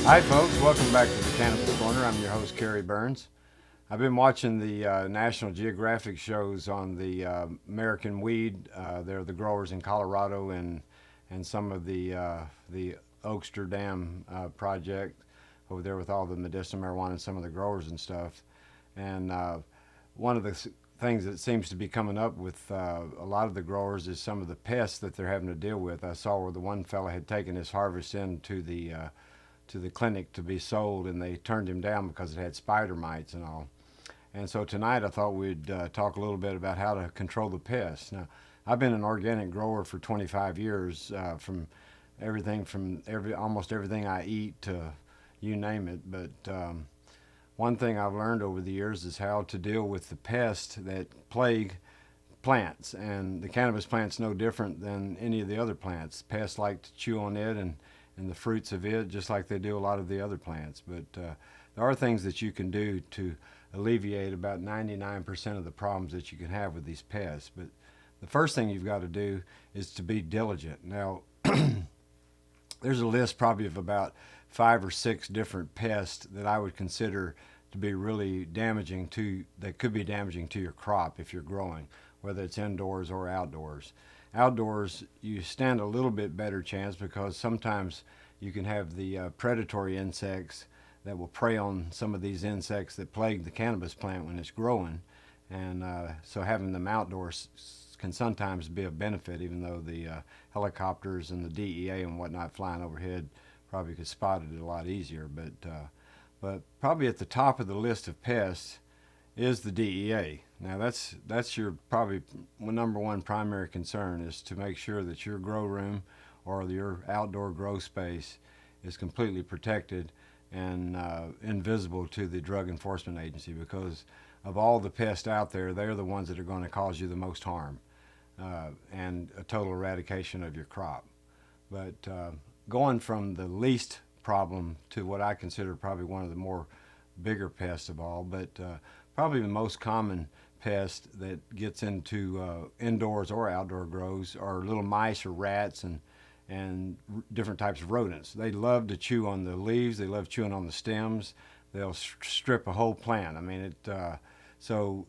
Hi folks, welcome back to the Cannabis Corner. I'm your host, Kerry Burns. I've been watching the National Geographic shows on the American weed. They're the growers in Colorado and some of the Oakster Dam project over there with all the medicinal marijuana and some of the growers and stuff. And one of the things that seems to be coming up with a lot of the growers is some of the pests that they're having to deal with. I saw where the one fella had taken his harvest into the clinic to be sold, and they turned him down because it had spider mites and all. And so tonight I thought we'd talk a little bit about how to control the pests. Now, I've been an organic grower for 25 years, from almost everything I eat to you name it. But one thing I've learned over the years is how to deal with the pests that plague plants, and the cannabis plant's no different than any of the other plants. Pests like to chew on it and the fruits of it, just like they do a lot of the other plants. But there are things that you can do to alleviate about 99% of the problems that you can have with these pests. But the first thing you've got to do is to be diligent. Now, there's a list probably of about 5 or 6 different pests that I would consider to be really damaging that could be damaging to your crop if you're growing, whether it's indoors or outdoors. Outdoors, you stand a little bit better chance because sometimes you can have the predatory insects that will prey on some of these insects that plague the cannabis plant when it's growing. And so having them outdoors can sometimes be a benefit, even though the helicopters and the DEA and whatnot flying overhead probably could spot it a lot easier. But probably at the top of the list of pests is the DEA. Now that's your probably number one primary concern, is to make sure that your grow room or your outdoor grow space is completely protected and invisible to the Drug Enforcement Agency, because of all the pests out there, they're the ones that are going to cause you the most harm and a total eradication of your crop. But going from the least problem to what I consider probably one of the more bigger pests of all, but probably the most common pest that gets into indoors or outdoor grows are little mice or rats and different types of rodents. They love to chew on the leaves. They love chewing on the stems. They'll strip a whole plant. I mean, so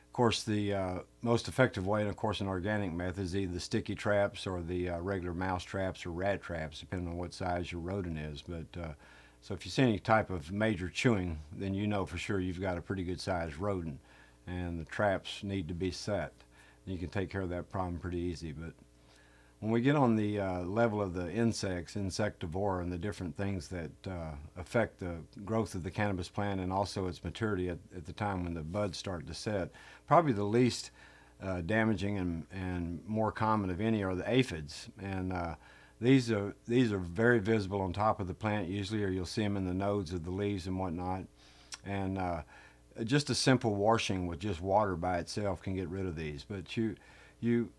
of course the most effective way, and of course an organic method, is either the sticky traps or the regular mouse traps or rat traps, depending on what size your rodent is. But so if you see any type of major chewing, then you know for sure you've got a pretty good sized rodent, and the traps need to be set. You can take care of that problem pretty easy. But when we get on the level of the insects, insectivora, and the different things that affect the growth of the cannabis plant and also its maturity at the time when the buds start to set, probably the least damaging and more common of any are the aphids. And these are very visible on top of the plant usually, or you'll see them in the nodes of the leaves and whatnot. And just a simple washing with just water by itself can get rid of these. But I'm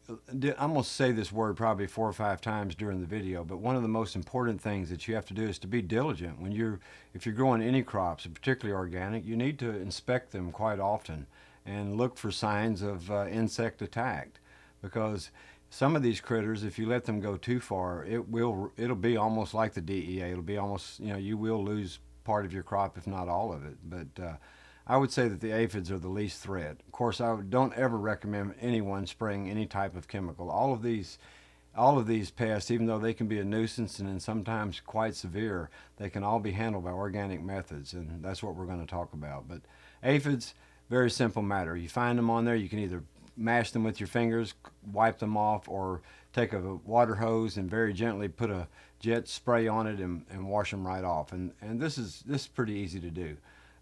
going to say this word probably 4 or 5 times during the video, but one of the most important things that you have to do is to be diligent. If you're growing any crops, particularly organic, you need to inspect them quite often and look for signs of insect attack, because some of these critters, if you let them go too far, it'll be almost like the DEA. It'll be almost, you will lose part of your crop, if not all of it. But I would say that the aphids are the least threat. Of course, don't ever recommend anyone spraying any type of chemical. All of these pests, even though they can be a nuisance and sometimes quite severe, they can all be handled by organic methods, and that's what we're going to talk about. But aphids, very simple matter. You find them on there, you can either mash them with your fingers, wipe them off, or take a water hose and very gently put a jet spray on it and wash them right off. And this is pretty easy to do.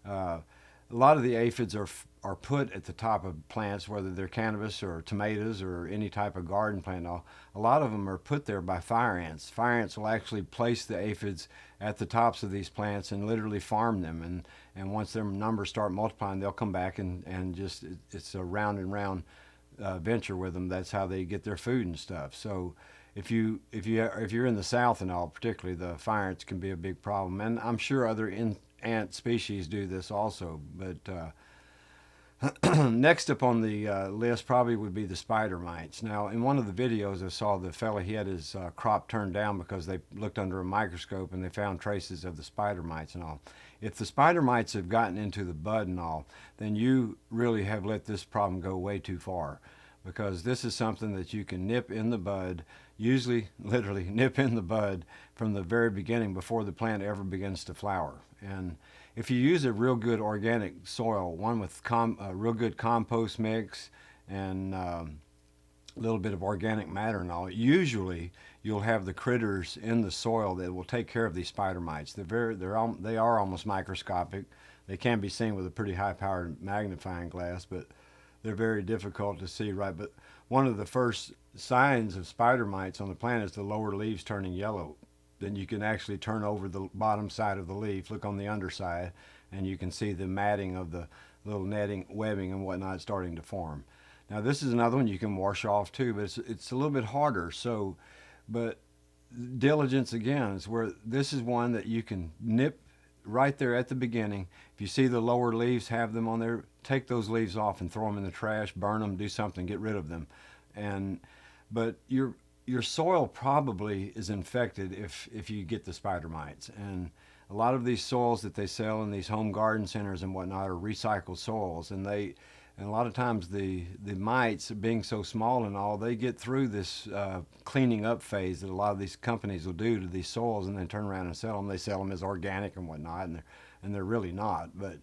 A lot of the aphids are put at the top of plants, whether they're cannabis or tomatoes or any type of garden plant. A lot of them are put there by fire ants. Fire ants will actually place the aphids at the tops of these plants and literally farm them. And once their numbers start multiplying, they'll come back and just, it's a round and round venture with them. That's how they get their food and stuff. So if you're in the South and all, particularly, the fire ants can be a big problem. And I'm sure other ant species do this also. But Next up on the list probably would be the spider mites. Now, in one of the videos, I saw the fella, he had his crop turned down because they looked under a microscope and they found traces of the spider mites and all. If the spider mites have gotten into the bud and all, then you really have let this problem go way too far, because this is something that you can nip in the bud, usually literally nip in the bud from the very beginning before the plant ever begins to flower. And if you use a real good organic soil, one with a real good compost mix and a little bit of organic matter and all, usually you'll have the critters in the soil that will take care of these spider mites. They are almost microscopic. They can be seen with a pretty high-powered magnifying glass, but they're very difficult to see right. But one of the first signs of spider mites on the plant is the lower leaves turning yellow. Then you can actually turn over the bottom side of the leaf, look on the underside, and you can see the matting of the little netting, webbing and whatnot starting to form. Now this is another one you can wash off too, but it's a little bit harder. So, but diligence again is where this is one that you can nip right there at the beginning. If you see the lower leaves, have them on there, take those leaves off and throw them in the trash, burn them, do something, get rid of them. And but your soil probably is infected if you get the spider mites. And a lot of these soils that they sell in these home garden centers and whatnot are recycled soils, and a lot of times the mites, being so small and all, they get through this cleaning up phase that a lot of these companies will do to these soils, and then turn around and sell them. They sell them as organic and whatnot, and they're really not. But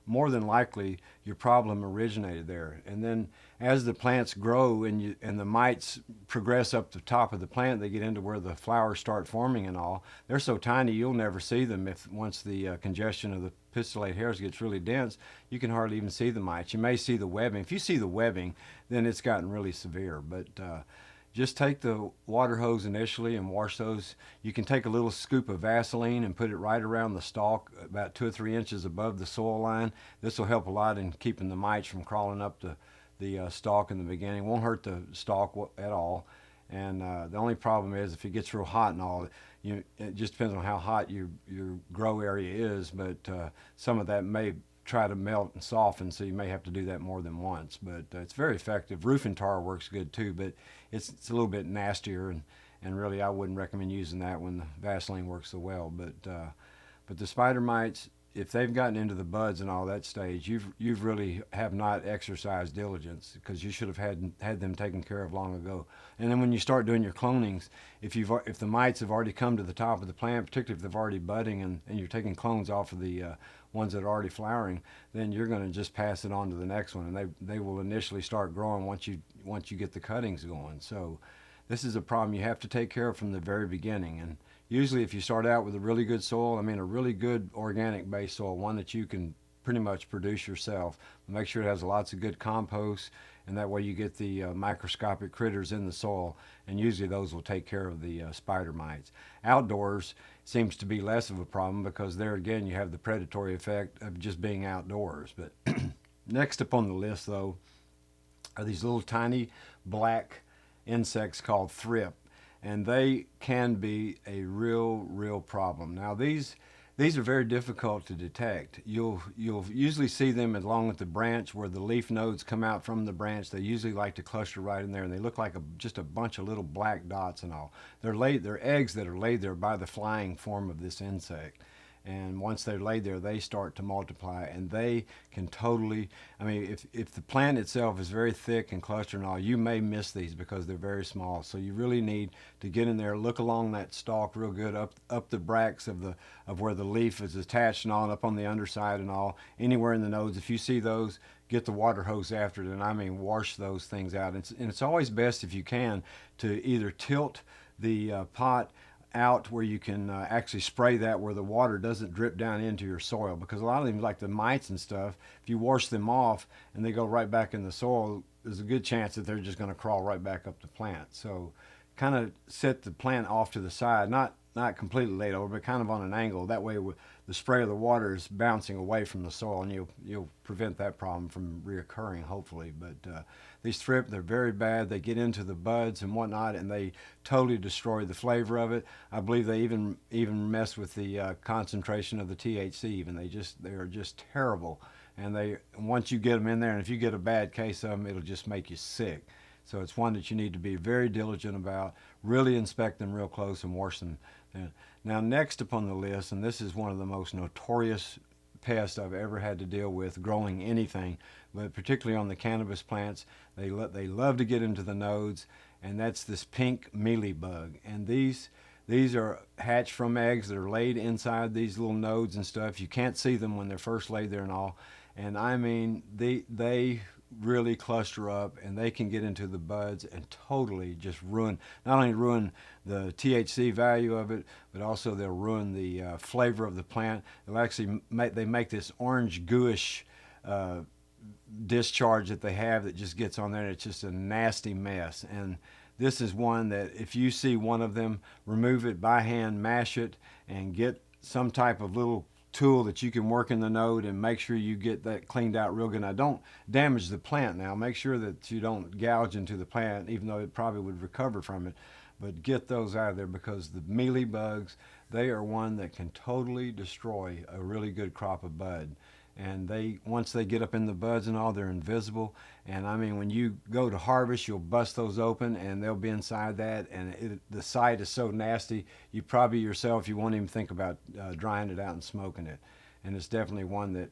more than likely your problem originated there. And then as the plants grow and the mites progress up the top of the plant, they get into where the flowers start forming and all. They're so tiny you'll never see them. If once the congestion of the pistillate hairs gets really dense, you can hardly even see the mites. You may see the webbing. If you see the webbing, then it's gotten really severe. But just take the water hose initially and wash those. You can take a little scoop of Vaseline and put it right around the stalk, about 2 or 3 inches above the soil line. This will help a lot in keeping the mites from crawling up the stalk in the beginning. Won't hurt the stalk at all. And the only problem is if it gets real hot and all, it just depends on how hot your grow area is. But some of that may try to melt and soften, so you may have to do that more than once. But it's very effective. Roofing tar works good too, but it's a little bit nastier, and really I wouldn't recommend using that when the Vaseline works so well. But the spider mites, if they've gotten into the buds and all that stage, you've really have not exercised diligence, because you should have had them taken care of long ago. And then when you start doing your clonings, if the mites have already come to the top of the plant, particularly if they've already budding and you're taking clones off of the ones that are already flowering, then you're going to just pass it on to the next one, and they will initially start growing once you get the cuttings going. So this is a problem you have to take care of from the very beginning. And usually if you start out with a really good soil, I mean a really good organic base soil, one that you can pretty much produce yourself, make sure it has lots of good compost, and that way you get the microscopic critters in the soil, and usually those will take care of the spider mites. Outdoors seems to be less of a problem, because there again you have the predatory effect of just being outdoors. But next up on the list though are these little tiny black insects called thrip, and they can be a real problem. Now these are very difficult to detect. You'll usually see them along with the branch where the leaf nodes come out from the branch. They usually like to cluster right in there, and they look like just a bunch of little black dots and all. They're eggs that are laid there by the flying form of this insect. And once they're laid there, they start to multiply, and they can totally, I mean, if the plant itself is very thick and clustered and all, you may miss these because they're very small. So you really need to get in there, look along that stalk real good, up the bracts of where the leaf is attached and all, up on the underside and all, anywhere in the nodes. If you see those, get the water hose after it, and I mean wash those things out. And it's always best, if you can, to either tilt the pot out where you can actually spray that where the water doesn't drip down into your soil, because a lot of them, like the mites and stuff, if you wash them off and they go right back in the soil, there's a good chance that they're just going to crawl right back up the plant. So kind of set the plant off to the side, not completely laid over, but kind of on an angle. That way the spray of the water is bouncing away from the soil, and you'll prevent that problem from reoccurring, hopefully. But these thrip, they're very bad. They get into the buds and whatnot, and they totally destroy the flavor of it. I believe they even mess with the concentration of the THC even. They are just terrible. and once you get them in there, and if you get a bad case of them, it'll just make you sick. So it's one that you need to be very diligent about, really inspect them real close and wash them. Now next upon the list, and this is one of the most notorious pests I've ever had to deal with growing anything, but particularly on the cannabis plants, they love to get into the nodes, and that's this pink mealybug. And these are hatched from eggs that are laid inside these little nodes and stuff. You can't see them when they're first laid there and all. And I mean, they really cluster up, and they can get into the buds and totally just ruin, not only ruin the THC value of it, but also they'll ruin the flavor of the plant. They'll actually make this orange gooish discharge that they have that just gets on there, and it's just a nasty mess. And this is one that if you see one of them, remove it by hand, mash it, and get some type of little tool that you can work in the node and make sure you get that cleaned out real good. Now don't damage the plant now. Make sure that you don't gouge into the plant, even though it probably would recover from it. But get those out of there, because the mealy bugs, they are one that can totally destroy a really good crop of bud. And once they get up in the buds and all, they're invisible. And I mean, when you go to harvest, you'll bust those open and they'll be inside that, and the sight is so nasty, you probably yourself, you won't even think about drying it out and smoking it. And it's definitely one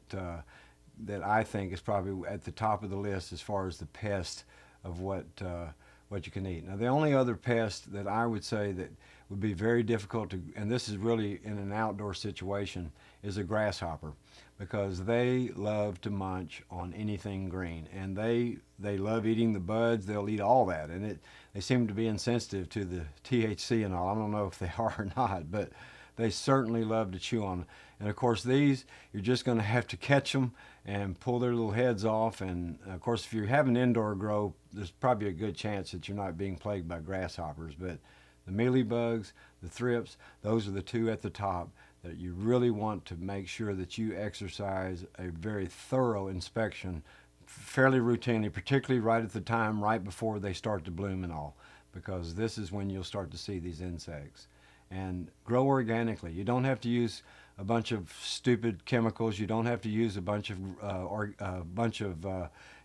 that I think is probably at the top of the list as far as the pest of what you can eat. Now the only other pest that I would say that would be very difficult to, and this is really in an outdoor situation, is a grasshopper, because they love to munch on anything green, and they love eating the buds. They'll eat all that, and they seem to be insensitive to the THC and all. I don't know if they are or not, but they certainly love to chew on them. And of course these, you're just going to have to catch them and pull their little heads off. And of course if you have an indoor grow, there's probably a good chance that you're not being plagued by grasshoppers. But the mealybugs, the thrips, those are the two at the top that you really want to make sure that you exercise a very thorough inspection fairly routinely, particularly right at the time, right before they start to bloom and all, because this is when you'll start to see these insects. And grow organically. You don't have to use a bunch of stupid chemicals. You don't have to use a bunch of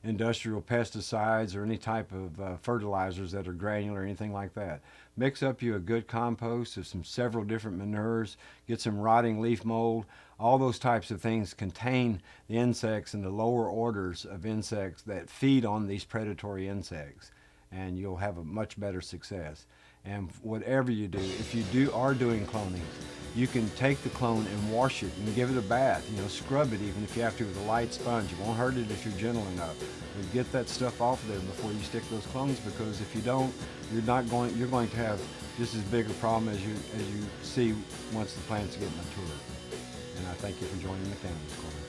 industrial pesticides or any type of fertilizers that are granular or anything like that. Mix up you a good compost of several different manures. Get some rotting leaf mold. All those types of things contain the insects and the lower orders of insects that feed on these predatory insects, and you'll have a much better success. And whatever you do, if you are doing cloning, you can take the clone and wash it and give it a bath. Scrub it even if you have to with a light sponge. It won't hurt it if you're gentle enough. But get that stuff off of there before you stick those clones, because if you don't, you're going to have just as big a problem as you see once the plants get mature. And I thank you for joining the Cannabis Corner.